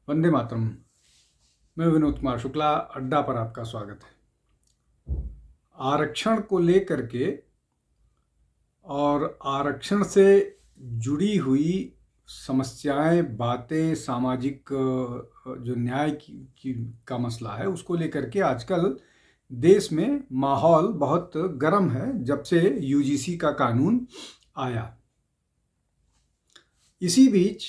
वंदे मातरम। मैं विनोद कुमार शुक्ला, अड्डा पर आपका स्वागत है। आरक्षण को लेकर के और आरक्षण से जुड़ी हुई समस्याएं, बातें, सामाजिक जो न्याय का मसला है उसको लेकर के आजकल देश में माहौल बहुत गर्म है जब से यूजीसी का कानून आया। इसी बीच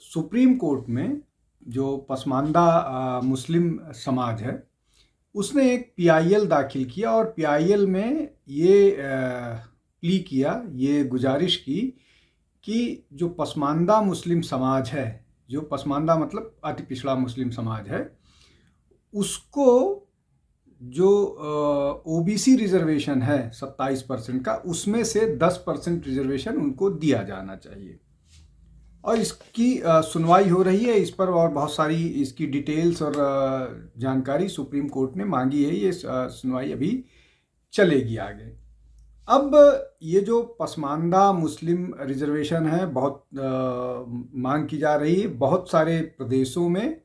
सुप्रीम कोर्ट में जो पसमानदा मुस्लिम समाज है उसने एक पीआईएल दाखिल किया और पीआईएल में ये प्ली किया, ये गुजारिश की कि जो पसमानदा मुस्लिम समाज है, जो पसमानदा मतलब अति पिछड़ा मुस्लिम समाज है, उसको जो ओबीसी रिजर्वेशन है 27% का, उसमें से 10% रिजर्वेशन उनको दिया जाना चाहिए। और इसकी सुनवाई हो रही है इस पर, और बहुत सारी इसकी डिटेल्स और जानकारी सुप्रीम कोर्ट ने मांगी है। ये सुनवाई अभी चलेगी आगे। अब ये जो पसमानदा मुस्लिम रिजर्वेशन है बहुत मांग की जा रही है। बहुत सारे प्रदेशों में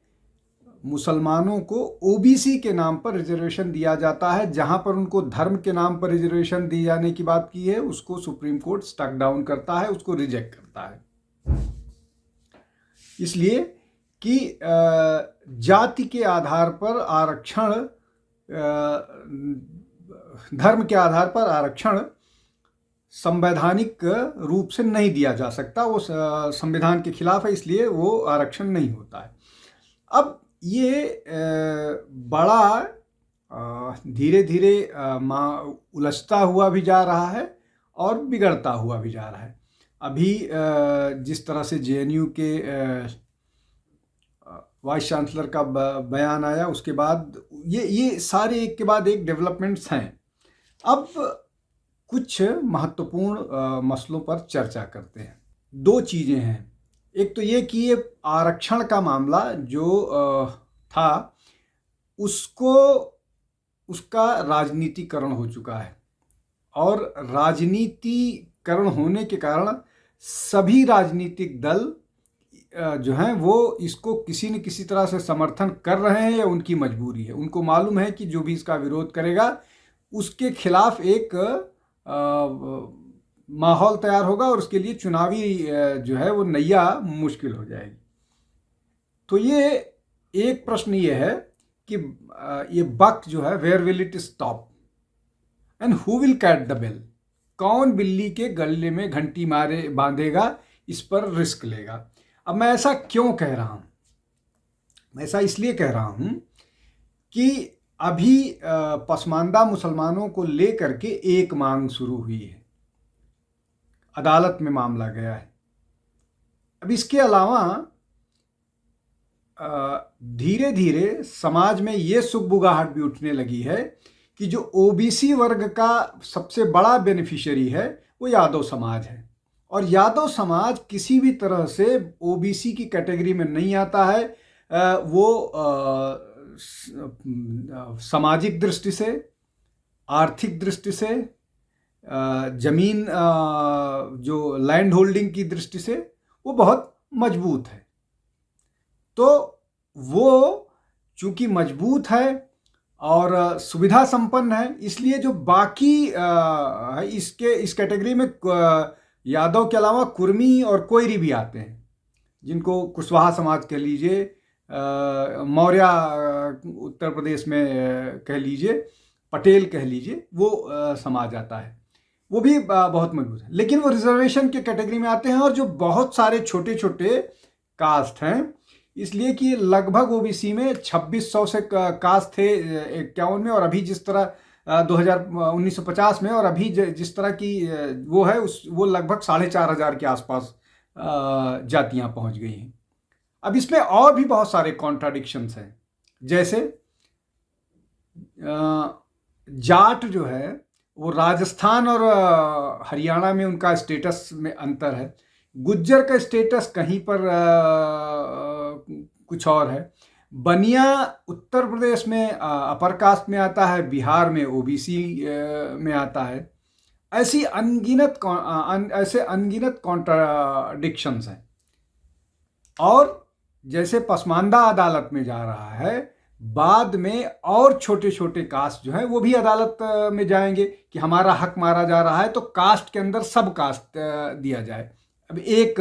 मुसलमानों को ओबीसी के नाम पर रिजर्वेशन दिया जाता है। जहां पर उनको धर्म के नाम पर रिजर्वेशन दी जाने की बात की है उसको सुप्रीम कोर्ट स्टक डाउन करता है, उसको रिजेक्ट करता है। इसलिए कि जाति के आधार पर आरक्षण, धर्म के आधार पर आरक्षण संवैधानिक रूप से नहीं दिया जा सकता, वो संविधान के खिलाफ है, इसलिए वो आरक्षण नहीं होता है। अब ये बड़ा धीरे धीरे उलझता हुआ भी जा रहा है और बिगड़ता हुआ भी जा रहा है। अभी जिस तरह से जेएनयू के वाइस चांसलर का बयान आया, उसके बाद ये सारे एक के बाद एक डेवलपमेंट्स हैं। अब कुछ महत्वपूर्ण मसलों पर चर्चा करते हैं। दो चीज़ें हैं। एक तो ये कि ये आरक्षण का मामला जो था उसका राजनीतिकरण हो चुका है, और राजनीतिकरण होने के कारण सभी राजनीतिक दल जो हैं वो इसको किसी न किसी तरह से समर्थन कर रहे हैं, या उनकी मजबूरी है। उनको मालूम है कि जो भी इसका विरोध करेगा उसके खिलाफ एक माहौल तैयार होगा और उसके लिए चुनावी जो है वो नैया मुश्किल हो जाएगी। तो ये एक प्रश्न ये है कि ये बक जो है, where will it stop and who will cat the bell? कौन बिल्ली के गले में घंटी मारे बांधेगा, इस पर रिस्क लेगा। अब मैं ऐसा क्यों कह रहा हूं? मैं ऐसा इसलिए कह रहा हूं कि अभी पसमानदा मुसलमानों को लेकर के एक मांग शुरू हुई है, अदालत में मामला गया है। अब इसके अलावा धीरे धीरे समाज में ये सुगबुगाहट भी उठने लगी है कि जो ओबीसी वर्ग का सबसे बड़ा बेनिफिशियरी है वो यादव समाज है, और यादव समाज किसी भी तरह से ओबीसी की कैटेगरी में नहीं आता है। वो सामाजिक दृष्टि से, आर्थिक दृष्टि से, जमीन जो लैंड होल्डिंग की दृष्टि से वो बहुत मजबूत है। तो वो चूंकि मजबूत है और सुविधा संपन्न है, इसलिए जो बाकी इस कैटेगरी में यादव के अलावा कुर्मी और कोयरी भी आते हैं, जिनको कुशवाहा समाज कह लीजिए, मौर्य उत्तर प्रदेश में कह लीजिए, पटेल कह लीजिए, वो समाज आता है। वो भी बहुत मजबूत है, लेकिन वो रिजर्वेशन के कैटेगरी में आते हैं। और जो बहुत सारे छोटे छोटे कास्ट हैं, इसलिए कि लगभग ओबीसी में 2600 से कास्ट थे 51 में, और अभी जिस तरह 1950 में, और अभी जिस तरह की वो है वो लगभग 4500 के आसपास जातियां पहुंच गई हैं। अब इसमें और भी बहुत सारे कॉन्ट्राडिक्शंस हैं, जैसे जाट जो है वो राजस्थान और हरियाणा में उनका स्टेटस में अंतर है। गुज्जर का स्टेटस कहीं पर कुछ और है। बनिया उत्तर प्रदेश में अपर कास्ट में आता है, बिहार में ओबीसी में आता है। ऐसे अनगिनत कॉन्ट्राडिक्शंस हैं। और जैसे पसमानदा अदालत में जा रहा है, बाद में और छोटे छोटे कास्ट जो हैं वो भी अदालत में जाएंगे कि हमारा हक मारा जा रहा है, तो कास्ट के अंदर सब कास्ट दिया जाए। अब एक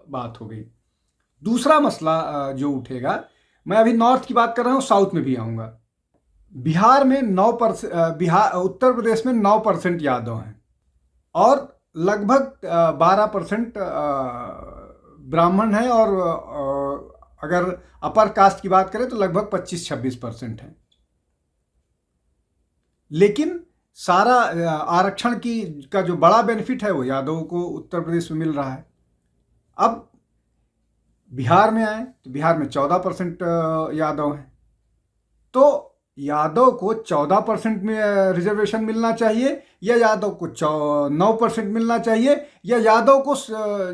बात हो गई। दूसरा मसला जो उठेगा, मैं अभी नॉर्थ की बात कर रहा हूँ, साउथ में भी आऊँगा। बिहार में 9%, उत्तर प्रदेश में 9% यादव हैं और लगभग 12% ब्राह्मण हैं, और अगर अपर कास्ट की बात करें तो लगभग 25-26% हैं। लेकिन सारा आरक्षण का जो बड़ा बेनिफिट है वो यादवों को उत्तर प्रदेश में मिल रहा है। अब बिहार में आए तो बिहार में 14% यादव हैं, तो यादव को 14% में रिजर्वेशन मिलना चाहिए, या यादव को 9% मिलना चाहिए, या यादव को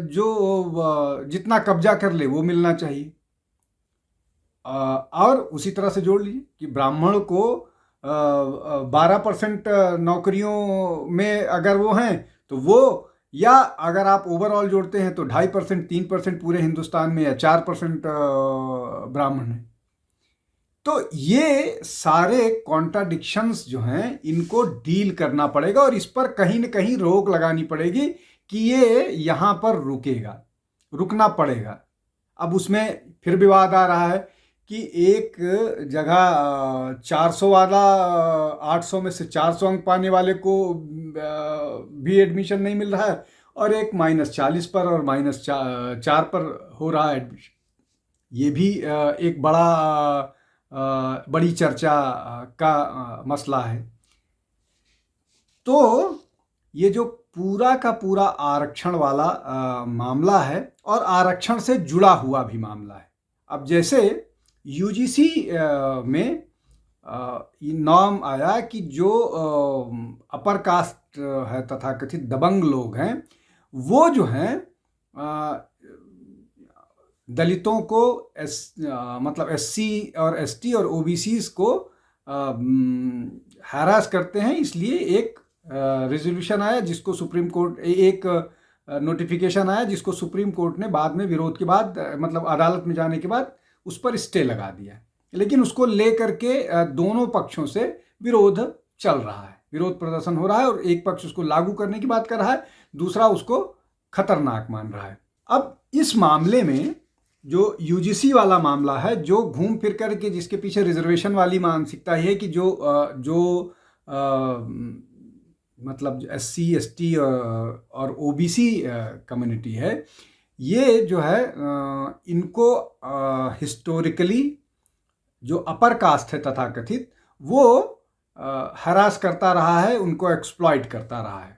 जो जितना कब्जा कर ले वो मिलना चाहिए। और उसी तरह से जोड़ लीजिए कि ब्राह्मण को 12% नौकरियों में अगर वो हैं तो वो, या अगर आप ओवरऑल जोड़ते हैं तो 2.5%, 3% पूरे हिंदुस्तान में, या 4% ब्राह्मण हैं। तो ये सारे कॉन्ट्राडिक्शंस जो हैं इनको डील करना पड़ेगा, और इस पर कहीं न कहीं रोक लगानी पड़ेगी कि ये यहाँ पर रुकना पड़ेगा। अब उसमें फिर विवाद आ रहा है कि एक जगह 400 वाला 800 में से 400 अंक पाने वाले को भी एडमिशन नहीं मिल रहा है, और एक -40 पर और -4 पर हो रहा है एडमिशन। ये भी एक बड़ी चर्चा का मसला है। तो ये जो पूरा का पूरा आरक्षण वाला मामला है, और आरक्षण से जुड़ा हुआ भी मामला है। अब जैसे यूजीसी में नॉर्म आया कि जो अपर कास्ट है तथाकथित दबंग लोग हैं, वो जो हैं दलितों को मतलब एससी और एसटी और ओबीसीज को हैरास करते हैं, इसलिए एक रेजोल्यूशन आया जिसको सुप्रीम कोर्ट, एक नोटिफिकेशन आया जिसको सुप्रीम कोर्ट ने बाद में विरोध के बाद, मतलब अदालत में जाने के बाद उस पर स्टे लगा दिया। लेकिन उसको लेकर के दोनों पक्षों से विरोध चल रहा है, विरोध प्रदर्शन हो रहा है, और एक पक्ष उसको लागू करने की बात कर रहा है, दूसरा उसको खतरनाक मान रहा है। अब इस मामले में जो यूजीसी वाला मामला है, जो घूम फिर करके जिसके पीछे रिजर्वेशन वाली मानसिकता है कि जो मतलब एससी एसटी और ओबीसी कम्युनिटी है, ये जो है इनको हिस्टोरिकली जो अपर कास्ट है तथाकथित, वो हरास करता रहा है, उनको एक्सप्लॉइट करता रहा है।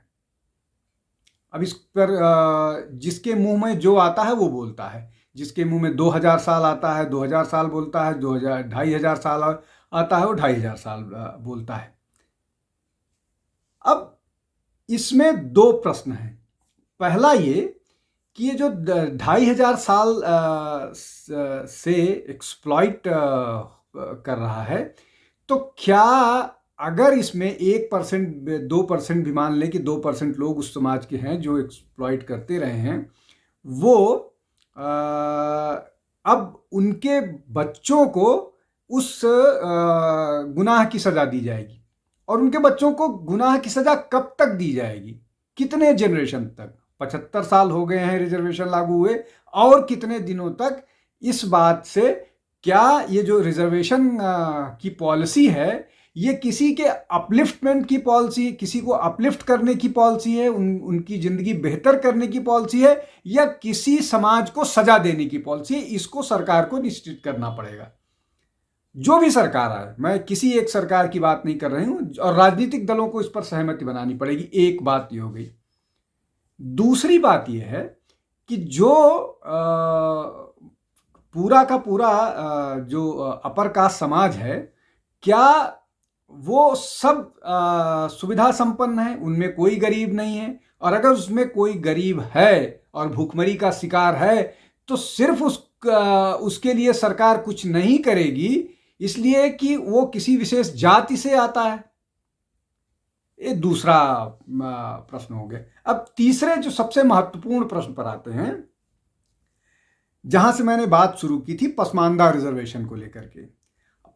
अब इस पर जिसके मुंह में जो आता है वो बोलता है, जिसके मुंह में 2000 साल आता है 2000 साल बोलता है, 2500 साल आता है वो 2500 साल बोलता है। अब इसमें दो प्रश्न हैं। पहला ये कि ये जो 2500 साल से एक्सप्लॉइट कर रहा है, तो क्या अगर इसमें 1% 2% भी मान लें कि 2% लोग उस समाज के हैं जो एक्सप्लॉइट करते रहे हैं, वो अब उनके बच्चों को उस गुनाह की सज़ा दी जाएगी, और उनके बच्चों को गुनाह की सज़ा कब तक दी जाएगी, कितने जनरेशन तक? 75 साल हो गए हैं रिजर्वेशन लागू हुए, और कितने दिनों तक? इस बात से क्या ये जो रिजर्वेशन की पॉलिसी है, ये किसी के अपलिफ्टमेंट की पॉलिसी, किसी को अपलिफ्ट करने की पॉलिसी है, उनकी ज़िंदगी बेहतर करने की पॉलिसी है, या किसी समाज को सजा देने की पॉलिसी है? इसको सरकार को निश्चित करना पड़ेगा। जो भी सरकार आए, मैं किसी एक सरकार की बात नहीं कर रही हूँ, और राजनीतिक दलों को इस पर सहमति बनानी पड़ेगी। एक बात ये हो गई। दूसरी बात यह है कि जो पूरा का पूरा जो अपर कास्ट समाज है, क्या वो सब सुविधा संपन्न है? उनमें कोई गरीब नहीं है, और अगर उसमें कोई गरीब है और भूखमरी का शिकार है, तो सिर्फ उसके लिए सरकार कुछ नहीं करेगी इसलिए कि वो किसी विशेष जाति से आता है। ये दूसरा प्रश्न हो गया। अब तीसरे जो सबसे महत्वपूर्ण प्रश्न पर आते हैं, जहाँ से मैंने बात शुरू की थी पसमानदा रिजर्वेशन को लेकर के।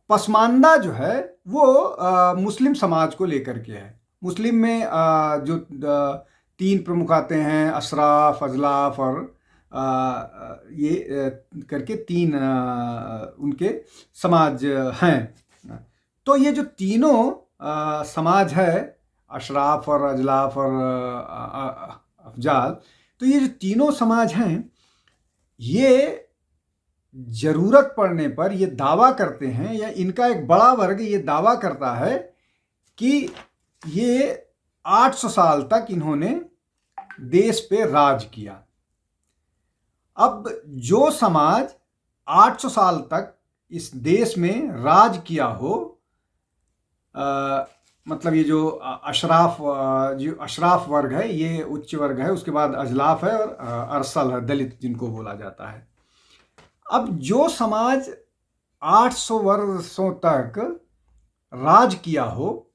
पसमानदा जो है वो मुस्लिम समाज को लेकर के है। मुस्लिम में जो तीन प्रमुख आते हैं, अशराफ, अजलाफ और ये करके तीन उनके समाज हैं। तो ये जो तीनों समाज है, अशराफ और अजलाफ और अफजाल, तो ये जो तीनों समाज हैं ये जरूरत पड़ने पर ये दावा करते हैं, या इनका एक बड़ा वर्ग ये दावा करता है कि ये 800 साल तक इन्होंने देश पे राज किया। अब जो समाज 800 साल तक इस देश में राज किया हो, मतलब ये जो अशराफ वर्ग है ये उच्च वर्ग है, उसके बाद अजलाफ है और अरसल है, दलित जिनको बोला जाता है। अब जो समाज 800 वर्षों तक राज किया हो,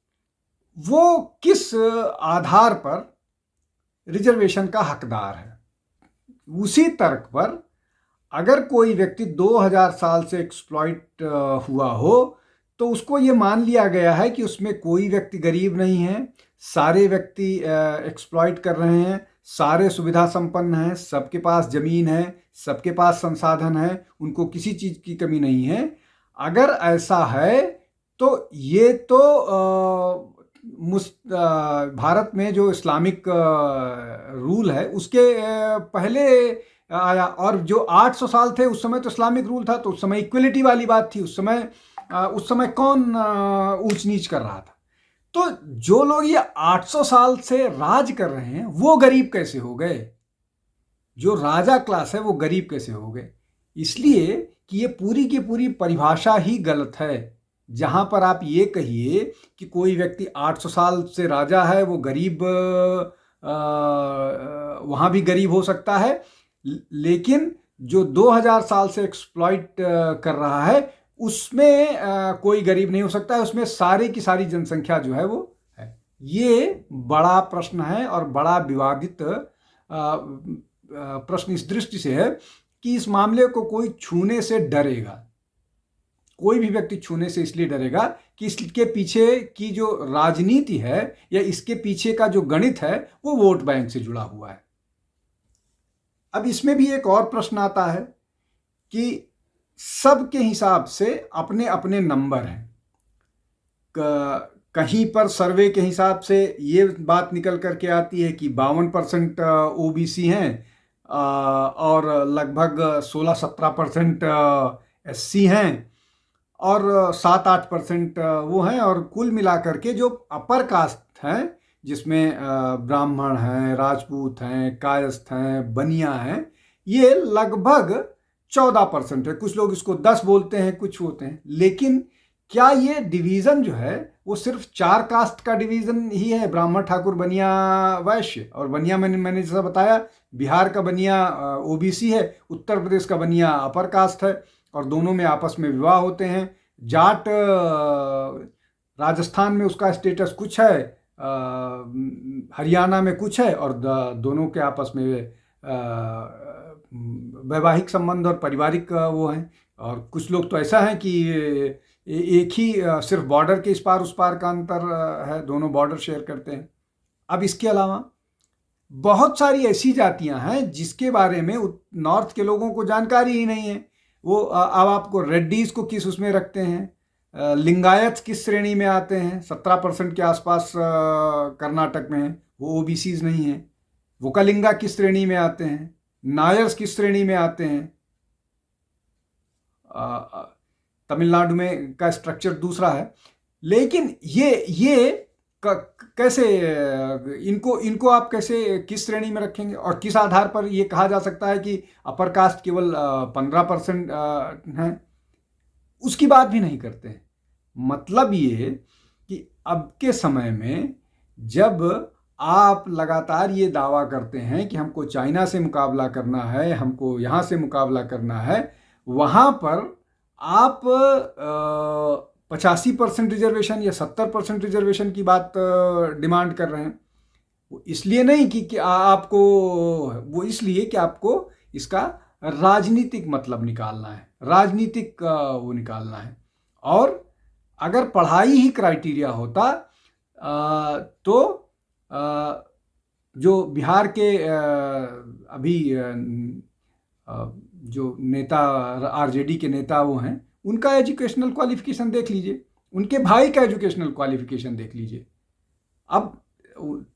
वो किस आधार पर रिजर्वेशन का हकदार है? उसी तर्क पर अगर कोई व्यक्ति 2000 साल से एक्सप्लॉइट हुआ हो तो उसको ये मान लिया गया है कि उसमें कोई व्यक्ति गरीब नहीं है, सारे व्यक्ति एक्सप्लॉइट कर रहे हैं, सारे सुविधा संपन्न हैं, सबके पास जमीन है, सबके पास संसाधन है, उनको किसी चीज़ की कमी नहीं है। अगर ऐसा है तो ये तो भारत में जो इस्लामिक रूल है उसके पहले आया, और जो 800 साल थे उस समय तो इस्लामिक रूल था, तो उस समय इक्वलिटी वाली बात थी। उस समय कौन ऊंच नीच कर रहा था? तो जो लोग ये 800 साल से राज कर रहे हैं वो गरीब कैसे हो गए? जो राजा क्लास है वो गरीब कैसे हो गए? इसलिए कि ये पूरी की पूरी परिभाषा ही गलत है। जहां पर आप ये कहिए कि कोई व्यक्ति 800 साल से राजा है वो गरीब, वहां भी गरीब हो सकता है, लेकिन जो 2000 साल से एक्सप्लॉइट कर रहा है उसमें कोई गरीब नहीं हो सकता है, उसमें सारी की सारी जनसंख्या जो है वो है। ये बड़ा प्रश्न है और बड़ा विवादित प्रश्न इस दृष्टि से है कि इस मामले को कोई छूने से डरेगा, कोई भी व्यक्ति छूने से इसलिए डरेगा कि इसके पीछे की जो राजनीति है या इसके पीछे का जो गणित है वो वोट बैंक से जुड़ा हुआ है। अब इसमें भी एक और प्रश्न आता है कि सबके हिसाब से अपने अपने नंबर हैं। कहीं पर सर्वे के हिसाब से ये बात निकल करके आती है कि 52% ओबीसी हैं और लगभग 16-17% एससी हैं और 7-8% वो हैं, और कुल मिलाकर के जो अपर कास्ट हैं जिसमें ब्राह्मण हैं, राजपूत हैं, कायस्थ हैं, बनिया हैं, ये लगभग 14% है। कुछ लोग इसको 10 बोलते हैं, कुछ होते हैं। लेकिन क्या ये डिवीज़न जो है वो सिर्फ 4 कास्ट का डिवीज़न ही है, ब्राह्मण, ठाकुर, बनिया, वैश्य? और बनिया मैंने जैसा बताया, बिहार का बनिया ओबीसी है, उत्तर प्रदेश का बनिया अपर कास्ट है, और दोनों में आपस में विवाह होते हैं। जाट राजस्थान में उसका स्टेटस कुछ है, हरियाणा में कुछ है, और दोनों के आपस में वैवाहिक संबंध और पारिवारिक वो हैं। और कुछ लोग तो ऐसा है कि एक ही सिर्फ बॉर्डर के इस पार उस पार का अंतर है, दोनों बॉर्डर शेयर करते हैं। अब इसके अलावा बहुत सारी ऐसी जातियां हैं जिसके बारे में नॉर्थ के लोगों को जानकारी ही नहीं है। वो अब आपको रेड्डीज को किस उसमें रखते हैं, लिंगायत किस श्रेणी में आते हैं, 17% के आसपास कर्नाटक में है, वो ओबीसीज नहीं है। वोकालिंगा किस श्रेणी में आते हैं, नायर्स किस श्रेणी में आते हैं। तमिलनाडु में का स्ट्रक्चर दूसरा है। लेकिन ये कैसे इनको आप कैसे किस श्रेणी में रखेंगे, और किस आधार पर ये कहा जा सकता है कि अपर कास्ट केवल 15% है? उसकी बात भी नहीं करते हैं। मतलब ये कि अब के समय में जब आप लगातार ये दावा करते हैं कि हमको चाइना से मुकाबला करना है, हमको यहाँ से मुकाबला करना है, वहाँ पर आप 85% रिजर्वेशन या 70% रिजर्वेशन की बात डिमांड कर रहे हैं। वो इसलिए नहीं कि आपको, वो इसलिए कि आपको इसका राजनीतिक मतलब निकालना है, राजनीतिक वो निकालना है। और अगर पढ़ाई ही क्राइटेरिया होता तो जो बिहार के अभी जो नेता आरजेडी के नेता वो हैं, उनका एजुकेशनल क्वालिफिकेशन देख लीजिए, उनके भाई का एजुकेशनल क्वालिफिकेशन देख लीजिए। अब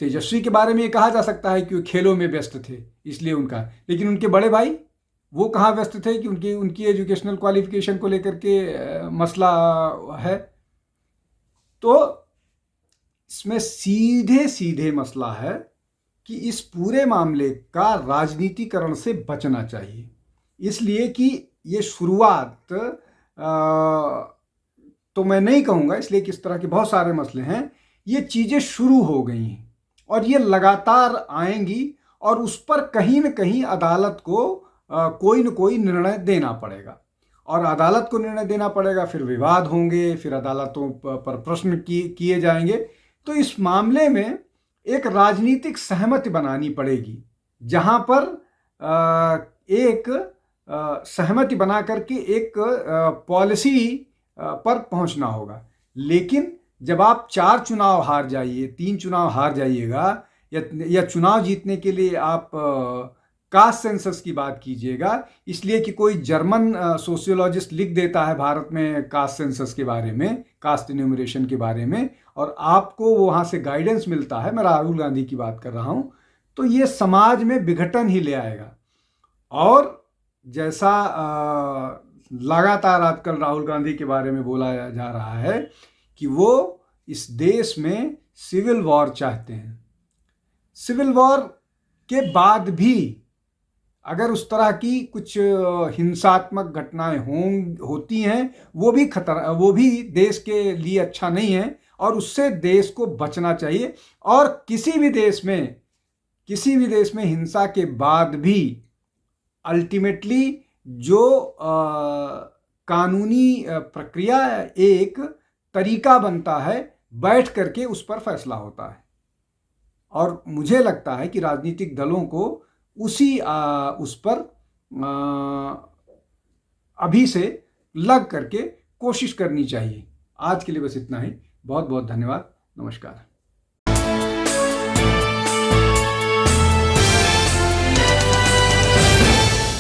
तेजस्वी के बारे में ये कहा जा सकता है कि वो खेलों में व्यस्त थे इसलिए उनका, लेकिन उनके बड़े भाई वो कहाँ व्यस्त थे कि उनकी एजुकेशनल क्वालिफिकेशन को लेकर के मसला है। तो इसमें सीधे सीधे मसला है कि इस पूरे मामले का राजनीतिकरण से बचना चाहिए, इसलिए कि ये शुरुआत तो मैं नहीं कहूँगा, इसलिए कि इस तरह के बहुत सारे मसले हैं, ये चीज़ें शुरू हो गई हैं और ये लगातार आएंगी और उस पर कहीं न कहीं अदालत को कोई न कोई निर्णय देना पड़ेगा और अदालत को निर्णय देना पड़ेगा, फिर विवाद होंगे, फिर अदालतों पर प्रश्न किए जाएंगे। तो इस मामले में एक राजनीतिक सहमति बनानी पड़ेगी, जहां पर एक सहमति बना करके एक पॉलिसी पर पहुंचना होगा। लेकिन जब आप 4 चुनाव हार जाइए, 3 चुनाव हार जाइएगा या चुनाव जीतने के लिए आप कास्ट सेंसस की बात कीजिएगा, इसलिए कि कोई जर्मन सोशियोलॉजिस्ट लिख देता है भारत में कास्ट सेंसस के बारे में, कास्ट इन्यूमरेशन के बारे में, और आपको वहाँ से गाइडेंस मिलता है, मैं राहुल गांधी की बात कर रहा हूँ, तो ये समाज में विघटन ही ले आएगा। और जैसा लगातार आजकल राहुल गांधी के बारे में बोला जा रहा है कि वो इस देश में सिविल वॉर चाहते हैं। सिविल वॉर के बाद भी अगर उस तरह की कुछ हिंसात्मक घटनाएं होती हैं, वो भी देश के लिए अच्छा नहीं है और उससे देश को बचना चाहिए। और किसी भी देश में हिंसा के बाद भी अल्टीमेटली जो कानूनी प्रक्रिया एक तरीका बनता है, बैठ करके उस पर फैसला होता है। और मुझे लगता है कि राजनीतिक दलों को उस पर अभी से लग करके कोशिश करनी चाहिए। आज के लिए बस इतना ही। बहुत बहुत धन्यवाद। नमस्कार।